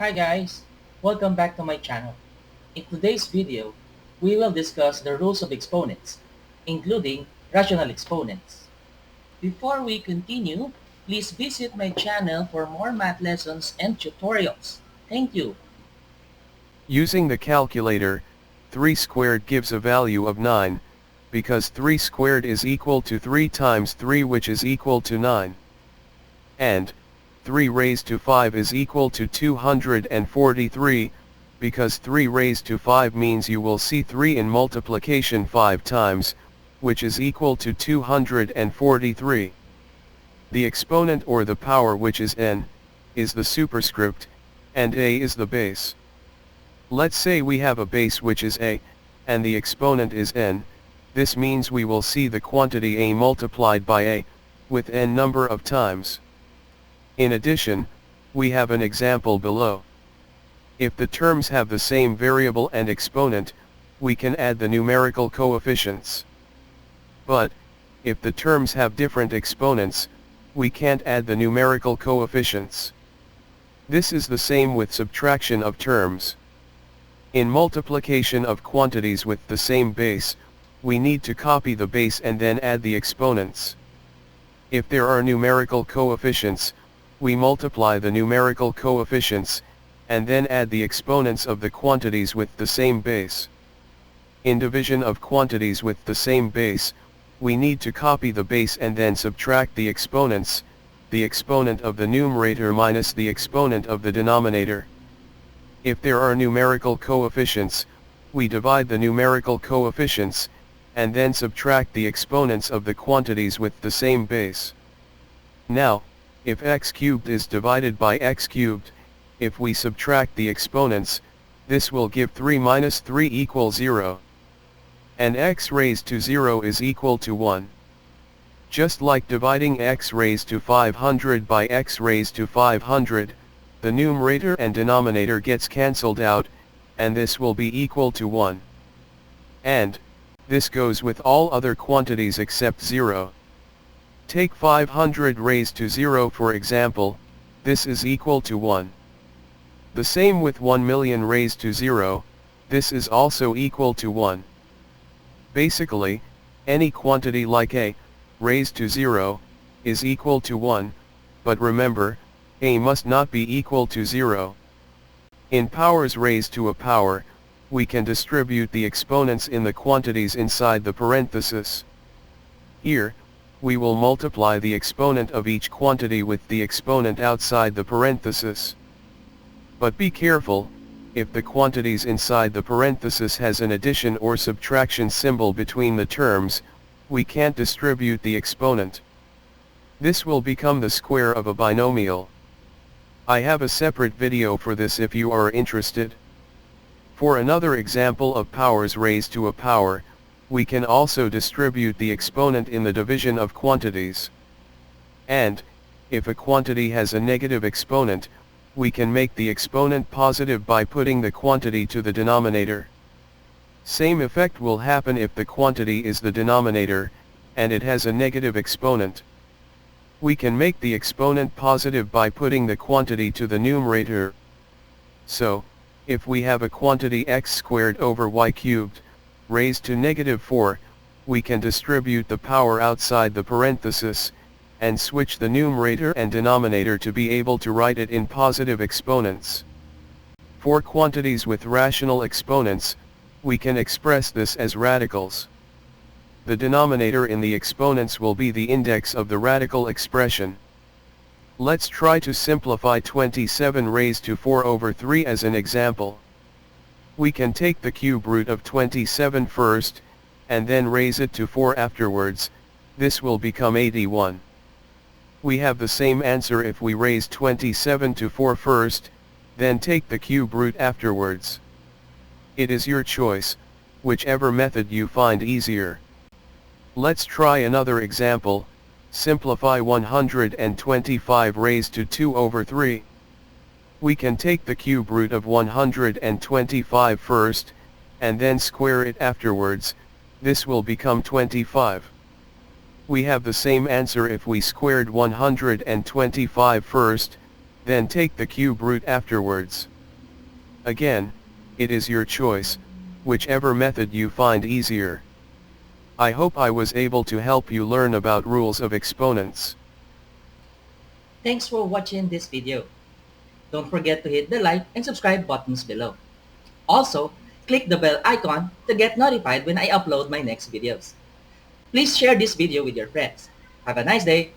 Hi guys, welcome back to my channel. In today's video, we will discuss the rules of exponents, including rational exponents. Before we continue, please visit my channel for more math lessons and tutorials. Thank you. Using the calculator, 3 squared gives a value of 9, because 3 squared is equal to 3 times 3 which is equal to 9. And, 3 raised to 5 is equal to 243, because 3 raised to 5 means you will see 3 in multiplication 5 times, which is equal to 243. The exponent or the power which is n, is the superscript, and a is the base. Let's say we have a base which is a, and the exponent is n, this means we will see the quantity a multiplied by a, with n number of times. In addition, we have an example below. If the terms have the same variable and exponent, we can add the numerical coefficients. But, if the terms have different exponents, we can't add the numerical coefficients. This is the same with subtraction of terms. In multiplication of quantities with the same base, we need to copy the base and then add the exponents. If there are numerical coefficients, we multiply the numerical coefficients, and then add the exponents of the quantities with the same base. In division of quantities with the same base, we need to copy the base and then subtract the exponents, the exponent of the numerator minus the exponent of the denominator. If there are numerical coefficients, we divide the numerical coefficients, and then subtract the exponents of the quantities with the same base. Now, if x cubed is divided by x cubed, if we subtract the exponents, this will give 3 minus 3 equals 0. And x raised to 0 is equal to 1. Just like dividing x raised to 500 by x raised to 500, the numerator and denominator gets cancelled out, and this will be equal to 1. And, this goes with all other quantities except 0. Take 500 raised to 0 for example, this is equal to 1. The same with 1 million raised to 0, this is also equal to 1. Basically, any quantity like a, raised to 0, is equal to 1, but remember, a must not be equal to 0. In powers raised to a power, we can distribute the exponents in the quantities inside the parenthesis. Here, we will multiply the exponent of each quantity with the exponent outside the parenthesis. But be careful, if the quantities inside the parenthesis has an addition or subtraction symbol between the terms, we can't distribute the exponent. This will become the square of a binomial. I have a separate video for this if you are interested. For another example of powers raised to a power, we can also distribute the exponent in the division of quantities. And, if a quantity has a negative exponent, we can make the exponent positive by putting the quantity to the denominator. Same effect will happen if the quantity is the denominator, and it has a negative exponent. We can make the exponent positive by putting the quantity to the numerator. So, if we have a quantity x squared over y cubed, raised to negative 4, we can distribute the power outside the parenthesis, and switch the numerator and denominator to be able to write it in positive exponents. For quantities with rational exponents, we can express this as radicals. The denominator in the exponents will be the index of the radical expression. Let's try to simplify 27 raised to 4 over 3 as an example. We can take the cube root of 27 first, and then raise it to 4 afterwards, this will become 81. We have the same answer if we raise 27 to 4 first, then take the cube root afterwards. It is your choice, whichever method you find easier. Let's try another example, simplify 125 raised to 2 over 3. We can take the cube root of 125 first, and then square it afterwards, this will become 25. We have the same answer if we squared 125 first, Then take the cube root afterwards. Again, it is your choice, whichever method you find easier. I hope I was able to help you learn about rules of exponents. Thanks for watching this video. Don't forget to hit the like and subscribe buttons below. Also, click the bell icon to get notified when I upload my next videos. Please share this video with your friends. Have a nice day!